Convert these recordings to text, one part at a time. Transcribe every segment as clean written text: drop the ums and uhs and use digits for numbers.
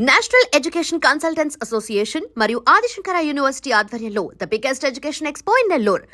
National education consultants association మరియు Adi Shankara university ఆధ్వర్యంలో the biggest education expo in Nellore.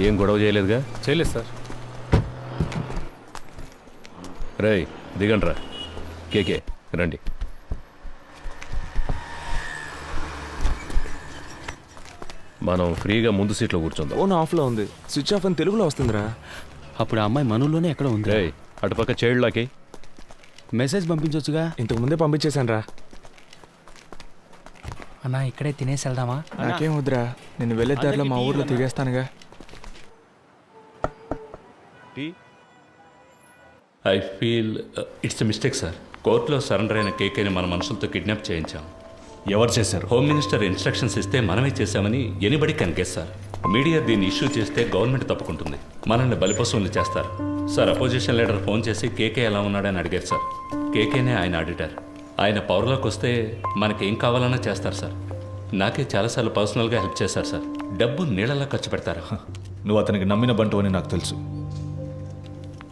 ఏం గొడవ చేయలేదుగా? చేయలేదు సార్. రేయ్ దిగండ్రా. కేకే రండి. మనం ఫ్రీగా ముందు సీట్లో కూర్చుందాం. ఫోన్ ఆఫ్లో ఉంది, స్విచ్ ఆఫ్ అని తెలుగులో వస్తుందిరా. అప్పుడు ఆ అమ్మాయి మనలోనే ఎక్కడ ఉంది? రేయ్ అటుపక్క చైల్డ్లాకి మెసేజ్ పంపించవచ్చుగా. ఇంతకు ముందే పంపించేశాను రా. అన్నా ఇక్కడే తినేసి వెళ్దామా? నాకేం వద్దురా, నేను వెళ్ళే దారిలో మా ఊర్లో తిరిగేస్తానుగా. I feel it's a mistake sir. కోర్టులో సరెండర్ అయిన కేకేని మన మనుషులతో కిడ్నాప్ చేయించాం. ఎవరు చేశారు? హోమ్ మినిస్టర్ ఇన్స్ట్రక్షన్స్ ఇస్తే మనమే చేశామని anybody can guess sir. Media దీన్ని ఇష్యూ చేస్తే గవర్నమెంట్ తప్పుకుంటుంది, మనల్ని బలిపశువులు చేస్తారు సార్. అపోజిషన్ లీడర్ ఫోన్ చేసి కేకే ఎలా ఉన్నాడని అడిగారు సార్. కేకేనే ఆయన ఆడిటర్. ఆయన పవర్లోకి వస్తే మనకేం కావాలన్నా చేస్తారు సార్. నాకే చాలాసార్లు పర్సనల్గా హెల్ప్ చేశారు సార్. డబ్బు నీళ్ళలా ఖర్చు పెడతారు. నువ్వు అతనికి నమ్మిన బంటు అని నాకు తెలుసు.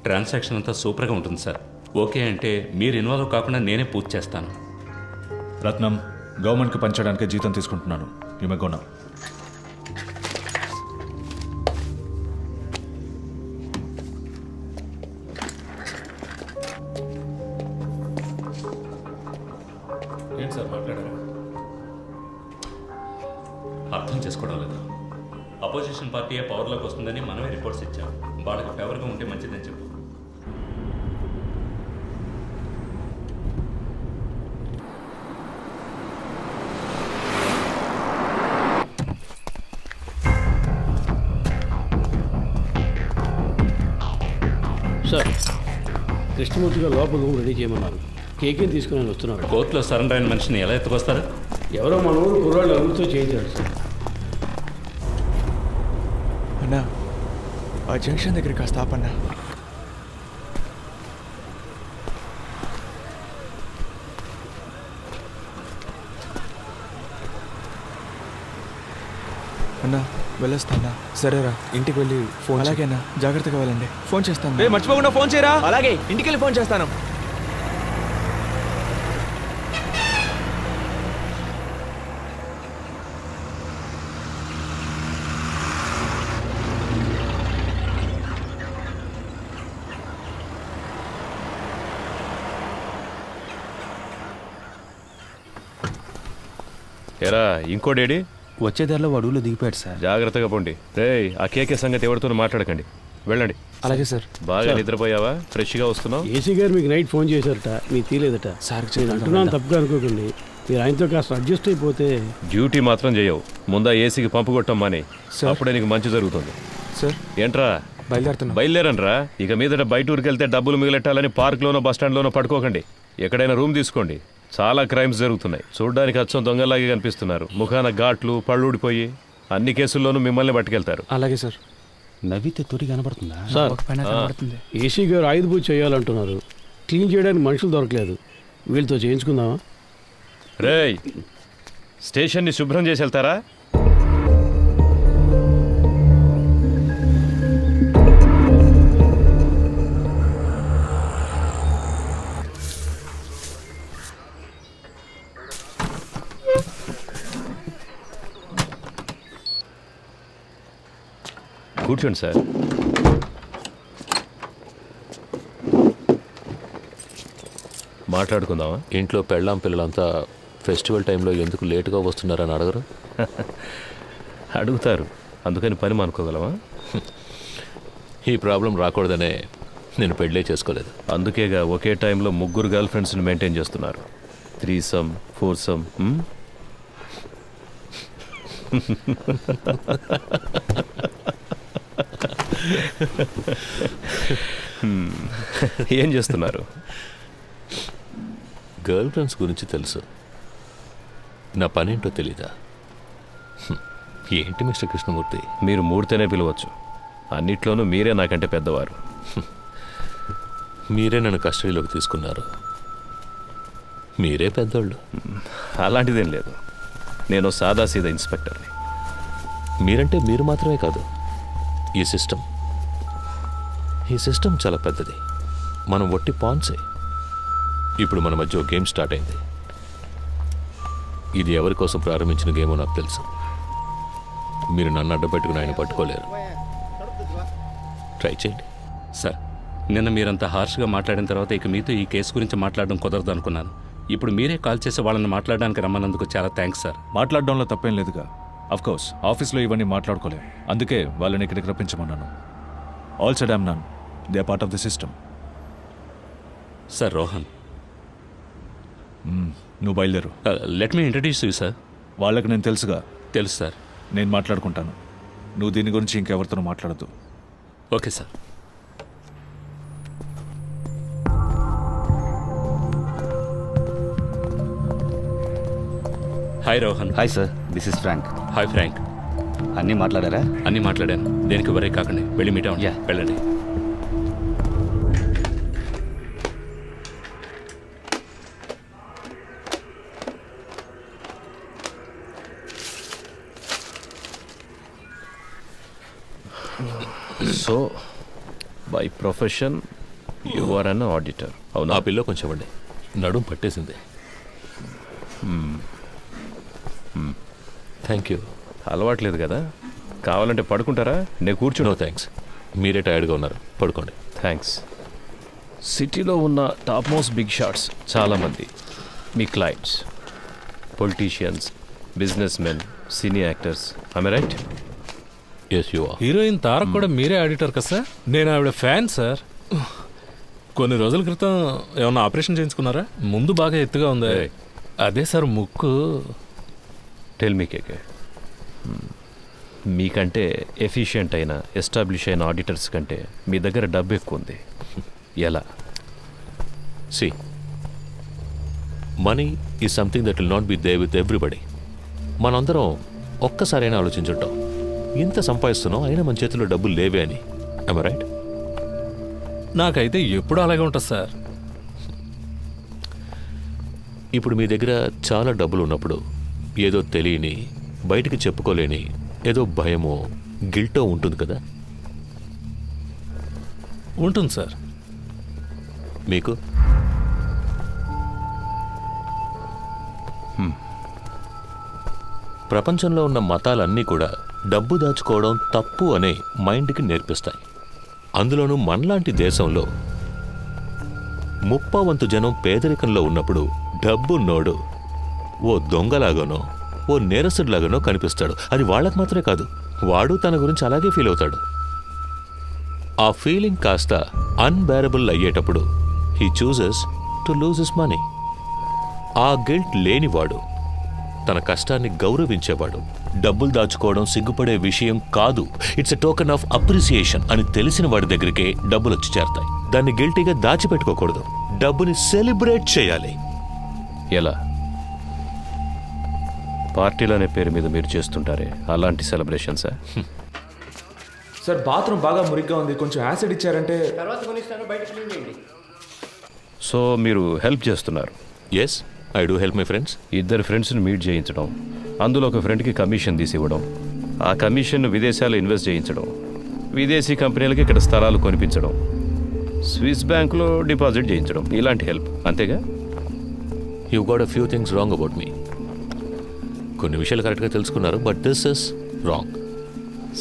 ట్రాన్సాక్షన్ అంతా సూపర్గా ఉంటుంది సార్. ఓకే అంటే మీరు ఇన్వాల్వ్ కాకుండా నేనే పూర్తి చేస్తాను. రత్నం, గవర్నమెంట్కి పంచడానికే జీతం తీసుకుంటున్నాను. You may go now. ఏంటి సార్ మాట్లాడారా? అర్థం చేసుకోవడం లేదు. అపోజిషన్ పార్టీయే పవర్లోకి వస్తుందని మనమే రిపోర్ట్స్ ఇచ్చాం. వాళ్ళకి ఫేవర్గా ఉంటే మంచిదని చెప్పు. సార్, కృష్ణమూర్తి గారు లోపల రూమ్ రెడీ చేయమన్నారు. కేకేని తీసుకుని వస్తున్నారు. కోర్టులో సరెండర్ అయిన మనిషిని ఎలా ఎత్తుకొస్తారు? ఎవరో మన ఊరు కుర్రాళ్ళు అరుగుతో చేయించాడు సార్. అన్నా, ఆ జంక్షన్ దగ్గర కాస్త ఆపన్నా. అన్నా వెళ్ళొస్తానా? సరేరా, ఇంటికి వెళ్ళి ఫోన్. అలాగేనా, జాగ్రత్తగా వెళ్ళండి. ఫోన్ చేస్తాను. రే మర్చిపోకుండా ఫోన్ చేయరా. అలాగే, ఇంటికి వెళ్ళి ఫోన్ చేస్తాను. ఎరా ఇంకోడేడి? వచ్చే దారిలో అడవులో దిగిపోయాడు సార్. జాగ్రత్తగా పోండి. రేయ్ ఆ కేకే సంగతి ఎవరితో మాట్లాడకండి, వెళ్ళండి. అలాగే సార్. బాగా నిద్రపోయావా? ఫ్రెష్గా వస్తున్నావు? ఏసీ గారు మీకు నైట్ ఫోన్ చేశారట, మీకు తీలేదట. సార్ నేను అంటున్నాను తప్పుగా అనుకోకండి. మీరు ఆయనతో కాస్త అడ్జస్ట్ అయిపోతే. డ్యూటీ మాత్రం చేయవు. ముందా ఏసీకి పంపు కొట్టం మాని, సార్. అప్పుడే నీకు మంచి జరుగుతుంది. సార్ ఏంట్రా బయలుదేరుతున్నా. బయలుదేరనరా. ఇక మీదట బయట ఊరికి వెళ్తే డబ్బులు మిగిలెట్టాలని పార్క్లోనో బస్టాండ్లోనో పడుకోకండి. ఎక్కడైనా రూమ్ తీసుకోండి. చాలా క్రైమ్స్ జరుగుతున్నాయి. చూడ్డానికి అచ్చం దొంగలాగే కనిపిస్తున్నారు. ముఖాన ఘాట్లు, పళ్ళూడిపోయి అన్ని కేసుల్లోనూ మిమ్మల్ని పట్టుకెళ్తారు. అలాగే సార్. నవ్వితే తొడి కనబడుతుందా? సార్, ఏసీ గారు ఆయుధ పూజ చేయాలంటున్నారు. క్లీన్ చేయడానికి మనుషులు దొరకలేదు. వీళ్ళతో చేయించుకుందామా? రేయ్ స్టేషన్ని శుభ్రం చేసి వెళ్తారా? కూర్చోండి సార్. మాట్లాడుకుందామా? ఇంట్లో పెళ్ళాం పిల్లలంతా ఫెస్టివల్ టైంలో ఎందుకు లేటుగా వస్తున్నారని అడగరు? అడుగుతారు, అందుకని పని మానుకోగలమా? ఈ ప్రాబ్లం రాకూడదనే నేను పెళ్ళే చేసుకోలేదు. అందుకేగా ఒకే టైంలో 3 గర్ల్ ఫ్రెండ్స్ని మెయింటైన్ చేస్తున్నారు. 3 4 ఏం చేస్తున్నారు? గర్ల్ ఫ్రెండ్స్ గురించి తెలుసు, నా పనేంటో తెలీదా? ఏంటి మిస్టర్ కృష్ణమూర్తి? మీరు మూడితేనే పిలవచ్చు. అన్నిట్లోనూ మీరే నాకంటే పెద్దవారు. మీరే నన్ను కస్టడీలోకి తీసుకున్నారు. మీరే పెద్దోళ్ళు. అలాంటిదేం లేదు. నేను సాదాసీదా ఇన్స్పెక్టర్ని. మీరంటే మీరు మాత్రమే కాదు, ఈ సిస్టమ్ చాలా పెద్దది. మనం ఒట్టి పాన్సే. ఇప్పుడు మన మధ్య గేమ్ స్టార్ట్ అయింది. ఇది ఎవరి కోసం ప్రారంభించిన గేమో నాకు తెలుసు. మీరు నన్ను అడ్డపెట్టుకుని ఆయన పట్టుకోలేరు. ట్రై చేయండి. సార్, నిన్న మీరంత హార్ష్గా మాట్లాడిన తర్వాత ఇక మీతో ఈ కేసు గురించి మాట్లాడడం కుదరదు అనుకున్నాను. ఇప్పుడు మీరే కాల్ చేసి వాళ్ళని మాట్లాడడానికి రమ్మన్నందుకు చాలా థ్యాంక్స్ సార్. మాట్లాడడంలో తప్పేం లేదుగా. కోర్స్ ఆఫీస్లో ఇవన్నీ మాట్లాడుకోలేం. అందుకే వాళ్ళని ఇక్కడికి రప్పించమన్నాను. All said I'm none. They are part of the system. Sir Rohan, నువ్వు బయలుదేరు. Let me introduce you sir. వాళ్ళకి నేను తెలుసుగా. తెలుసు సార్. నేను మాట్లాడుకుంటాను. నువ్వు దీని గురించి ఇంకెవరితోనూ మాట్లాడద్దు. Okay sir. Hi Rohan. Hi sir, this is Frank. Hi Frank. అన్నీ మాట్లాడారా? అన్నీ మాట్లాడాను. దేనికి వరే కాకండి, వెళ్ళి మీట్ అవ్వండి. Yeah. వెళ్ళండి. So by profession you are an auditor. అవునా? ఆ పిల్లో కొంచెం ఇవ్వండి, నడుం పట్టేసింది. Thank you. అలవాట్లేదు కదా. కావాలంటే పడుకుంటారా? నేను నో కూర్చుని. థ్యాంక్స్. మీరే టైర్డ్గా ఉన్నారు, పడుకోండి. థ్యాంక్స్. సిటీలో ఉన్న టాప్ మోస్ట్ బిగ్ షాట్స్ చాలామంది మీ clients, politicians, business men, cine actors. I right? Yes you are. Heroine Tarak కూడా మీరే ఆడిటర్ కదా సార్? నేను ఆవిడ ఫ్యాన్ సార్. కొన్ని రోజుల క్రితం ఏమన్నా ఆపరేషన్ చేయించుకున్నారా? ముందు బాగా ఎత్తుగా ఉంది. అదే సార్ ముక్కు. టెల్ మీ కేకే, మీకంటే ఎఫిషియెంట్ అయిన ఎస్టాబ్లిష్ అయిన ఆడిటర్స్ కంటే మీ దగ్గర డబ్బు ఎక్కువ ఉంది. ఎలా? See, money is something that will not be there with everybody. మనందరం ఒక్కసారైనా ఆలోచించుంటాం, ఇంత సంపాదిస్తున్నాం అయినా మన చేతిలో డబ్బులు లేవే అని. I'm right? నాకైతే ఎప్పుడు అలాగే ఉంటుంది సార్. ఇప్పుడు మీ దగ్గర చాలా డబ్బులు ఉన్నప్పుడు ఏదో తెలియని, బయటికి చెప్పుకోలేని ఏదో భయమో గిల్టో ఉంటుంది కదా. ఉంటుంది సార్. మీకు? ప్రపంచంలో ఉన్న మతాలన్నీ కూడా డబ్బు దాచుకోవడం తప్పు అనే మైండ్కి నేర్పిస్తాయి. అందులోనూ మనలాంటి దేశంలో 30% జనం పేదరికంలో ఉన్నప్పుడు డబ్బున్నోడు ఓ దొంగలాగానో ఓ నేరస్తుడిలాగానో కనిపిస్తాడు. అది వాళ్ళకు మాత్రమే కాదు, వాడు తన గురించి అలాగే ఫీల్ అవుతాడు. ఆ ఫీలింగ్ కాస్త అన్బేరబుల్ అయ్యేటప్పుడు he chooses to lose his money. ఆ గిల్ట్ లేనివాడు, తన కష్టాన్ని గౌరవించేవాడు, డబ్బులు దాచుకోవడం సిగ్గుపడే విషయం కాదు, it's a token of appreciation అని తెలిసిన వాడి దగ్గరికే డబ్బులు వచ్చి చేరతాయి. దాన్ని గిల్టీగా దాచిపెట్టుకోకూడదు, డబ్బుని సెలబ్రేట్ చేయాలి. ఎలా? పార్టీలు అనే పేరు మీద మీరు చేస్తుంటారే అలాంటి సెలబ్రేషన్సా? సార్, బాత్రూమ్ బాగా మురిగ్గా ఉంది, కొంచెం యాసిడ్ ఇచ్చారంటే. సో మీరు హెల్ప్ చేస్తున్నారు? Yes, I do help my friends. ఇద్దరు ఫ్రెండ్స్ని మీట్ చేయించడం, అందులో ఒక ఫ్రెండ్కి కమిషన్ తీసి ఇవ్వడం, ఆ కమిషన్ను విదేశాల్లో ఇన్వెస్ట్ చేయించడం, విదేశీ కంపెనీలకి ఇక్కడ స్థలాలు కొనిపించడం, స్విస్ బ్యాంకులో డిపాజిట్ చేయించడం, ఇలాంటి హెల్ప్. అంతేగా? You got a few things wrong about me. కొన్ని విషయాలు కరెక్ట్గా తెలుసుకున్నారు, బట్ దిస్ ఇస్ రాంగ్.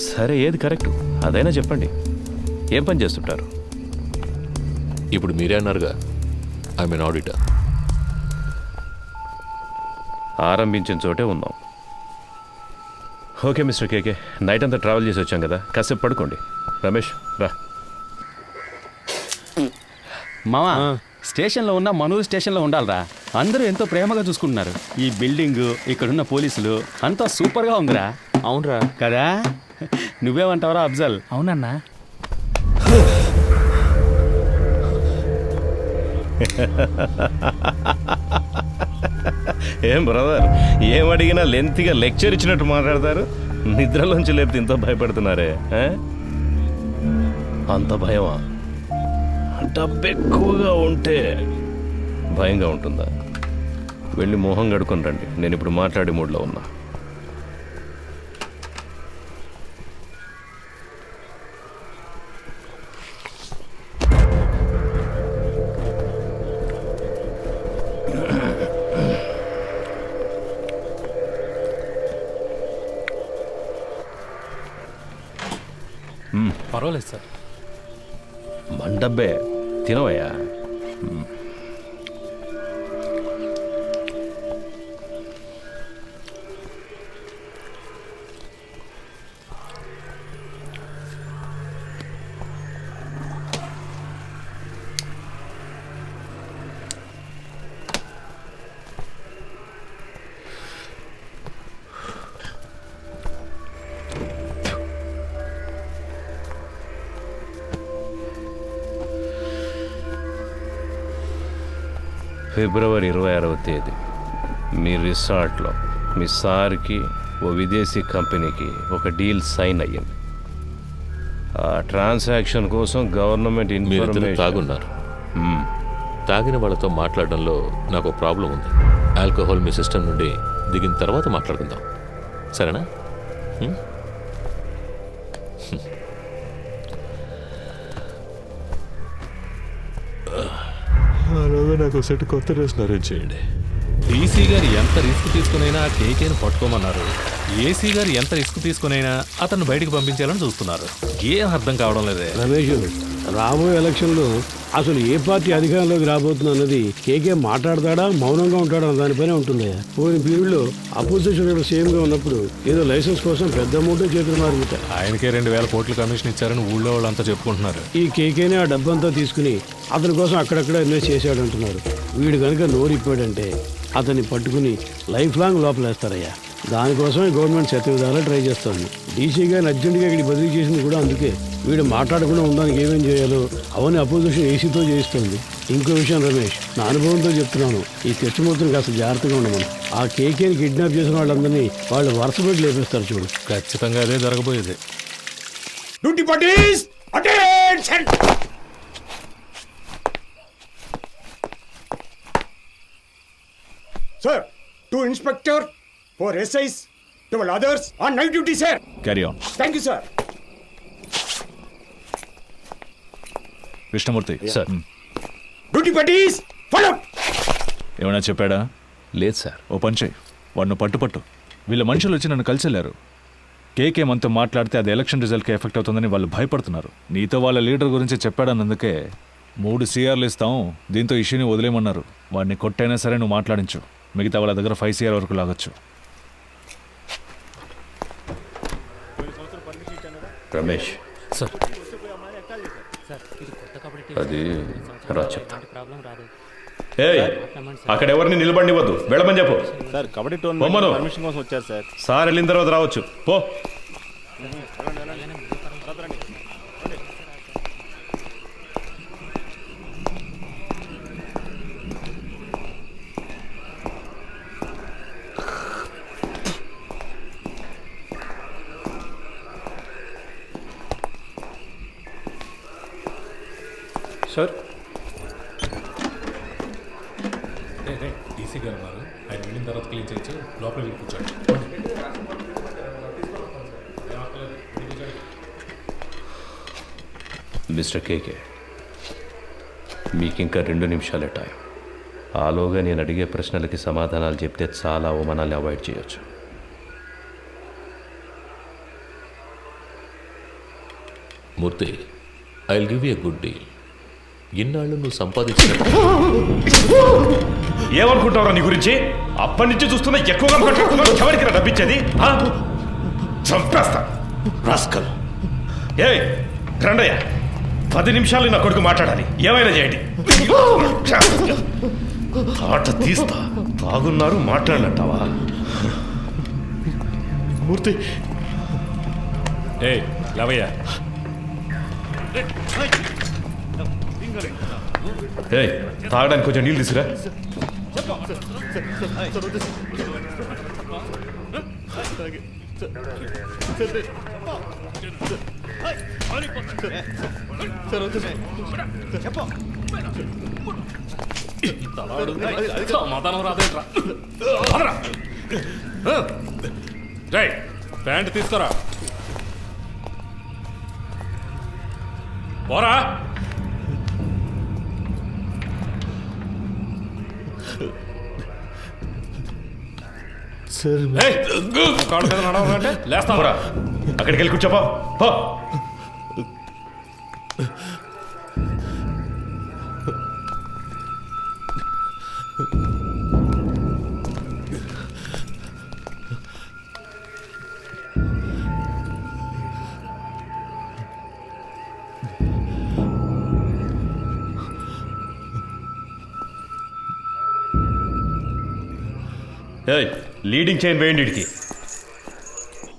సరే, ఏది కరెక్టు అదైనా చెప్పండి. ఏం పని చేస్తుంటారు? ఇప్పుడు మీరే అన్నారుగా, ఐఎమ్ ఎన్ ఆడిటర్. ఆరంభించిన చోటే ఉన్నాం. ఓకే మిస్టర్ కేకే, నైట్ అంతా ట్రావెల్ చేసి వచ్చాం కదా, కాసేపు పడుకోండి. రమేష్ రా. మామా, స్టేషన్లో ఉన్న మనూరు స్టేషన్లో ఉండాలిరా. అందరూ ఎంతో ప్రేమగా చూసుకుంటున్నారు. ఈ బిల్డింగ్, ఇక్కడున్న పోలీసులు అంతా సూపర్గా ఉందిరా. అవునరా కదా? నువ్వేమంటావరా అఫ్జల్? అవునన్నా. ఏం బ్రదర్, ఏం అడిగినా లెంత్గా లెక్చర్ ఇచ్చినట్టు మాట్లాడతారు. నిద్రలోంచి లేపితే ఇంత భయపడుతున్నారే? అంత భయమా? డబ్బు ఎక్కువగా ఉంటే భయంగా ఉంటుందా? వెళ్ళి మొహం కడుకొని రండి, నేను ఇప్పుడు మాట్లాడే మూడ్లో ఉన్నా. పర్వాలేదు సార్. మన డబ్బే, తినవయ్యా. ఫిబ్రవరి 26వ తేదీ మీ రిసార్ట్లో మీ సార్కి ఓ విదేశీ కంపెనీకి ఒక డీల్ సైన్ అయ్యింది. ఆ ట్రాన్సాక్షన్ కోసం గవర్నమెంట్ మీరిద్దరు ఇన్ఫర్మేషన్. తాగున్నారు. తాగిన వాళ్ళతో మాట్లాడడంలో నాకు ప్రాబ్లం ఉంది. ఆల్కహాల్ మీ సిస్టమ్ నుండి దిగిన తర్వాత మాట్లాడుకుందాం, సరేనా? నాకు సెట్ కొత్త డ్రెస్ అరేంజ్ చేయండి. డీసీ గారు ఎంత రిస్క్ తీసుకునైనా ఆ కేకేను పట్టుకోమన్నారు. ఏసీ గారు ఎంత రిస్క్ తీసుకునైనా అతను బయటికి పంపించాలని చూస్తున్నారు. ఏం అర్థం కావడం లేదే. రమేష్, రాబోయే ఎలక్షన్లో అసలు ఏ పార్టీ అధికారంలోకి రాబోతుందో అన్నది కేకే మాట్లాడతాడా మౌనంగా ఉంటాడా అన్న దానిపైనే ఉంటుంది. పోయిన పీరియడ్లో అపోజిషన్ లీడర్ సీఎంగా ఉన్నప్పుడు ఏదో లైసెన్స్ కోసం పెద్ద అమౌంట్ చేతులు మారుతారు. ఆయనకే 2,000 కోట్ల కమిషన్ ఇచ్చారని ఊళ్ళో వాళ్ళంతా చెప్పుకుంటున్నారు. ఈ కేకేనే ఆ డబ్బంతా తీసుకుని అతని కోసం అక్కడక్కడ ఇన్వెస్ట్ చేశాడు అంటున్నారు. వీడు కనుక నోరిప్పాడంటే అతన్ని పట్టుకుని లైఫ్ లాంగ్ లోపలేస్తారయ్యా. దానికోసమే గవర్నమెంట్ శత విధాలా ట్రై చేస్తుంది. డీసీ గారిని అర్జెంటుగా ఇక్కడికి బదిలీ చేసింది కూడా అందుకే. వీడు మాట్లాడకుండా ఉండడానికి ఏమేం చేయాలో అవన్నీ అపోజిషన్ ఏసీతో చేయిస్తుంది. ఇంకో విషయం రమేష్, నా అనుభవంతో చెప్తున్నాను, ఈ కృష్ణమూర్తిని కాస్త జాగ్రత్తగా ఉండమని. ఆ కేకేని కిడ్నాప్ చేసిన వాళ్ళందరినీ వాళ్ళు వరుస పెట్టి లేపేస్తారు చూడు. ఖచ్చితంగా అదే జరగబోయేది. Duty parties attention. Sir, 2 inspector, 4 SIs, 12 others on night duty, sir. Carry on. Thank you, sir. Krishnamurthy sir. Duty parties, follow. ఏమైనా చెప్పాడా? లేదు సార్. ఓ పని చేయి, వాడిని పట్టు. వీళ్ళ మనుషులు వచ్చి నన్ను కలిసెళ్ళారు. కేకే మనతో మాట్లాడితే అది ఎలక్షన్ రిజల్ట్కి ఎఫెక్ట్ అవుతుందని వాళ్ళు భయపడుతున్నారు. నీతో వాళ్ళ లీడర్ గురించి చెప్పాడన్నందుకే 3 CRలు ఇస్తాం, దీంతో ఇష్యూని వదిలేయమన్నారు. వాడిని కొట్టైనా సరే నువ్వు మాట్లాడించు. మిగతా వాళ్ళ దగ్గర 5 CR వరకు లాగొచ్చు. రమేష్ సార్, అది రా చెప్తా. ఏయ్, అక్కడ ఎవరిని నిలబడివద్దు, వెళ్ళమని చెప్పు. సార్ కబడ్డీ పర్మిషన్ కోసం వచ్చారు సార్. సార్ వెళ్ళిన తర్వాత రావచ్చు, పో. సార్, డీసీ గారు ఉన్నారు, ఆయన వెళ్ళిన తర్వాత క్లీన్ చేయొచ్చు. లోపల వెళ్ళి కూర్చోండి. మిస్టర్ కేకే, మీకు ఇంకా 2 నిమిషాలే టైం. ఆలోగా నేను అడిగే ప్రశ్నలకి సమాధానాలు చెప్తే చాలా అవమానాలు అవాయిడ్ చేయొచ్చు. Murthy, I will give you a good deal. ఇన్నాళ్ళు నువ్వు సంపాదించిన ఏమనుకుంటావురా నీ గురించి? అప్పటి నుంచి చూస్తున్నా ఎక్కువగా మాట్లాడుతున్నావు. ఎవరికి డబ్బిచ్చేది? చంపేస్తా రాస్కల్. ఏ రండయ్య, 10 నిమిషాలు నా కొడుకు మాట్లాడాలి, ఏమైనా చేయండి. ఆట తీస్తా. తాగున్నారు మాట్లాడినట్టావా? మూర్తి, ఏ లేవయ్యా. ఏ తాగడానికి కొంచెం నీళ్ళు తీసుకురా. సమాధానం రాదేంట్రా రేయ్ ప్యాంట్ తీసుకురా పోరా ఏయ్, కాళ్ళ మీద నడవాలంటే లేస్తావరా పోరా. అక్కడికి వెళ్ళి కూర్చోపా పో. ఏయ్, లీడింగ్ చైన్ వేయండి ఇడికి.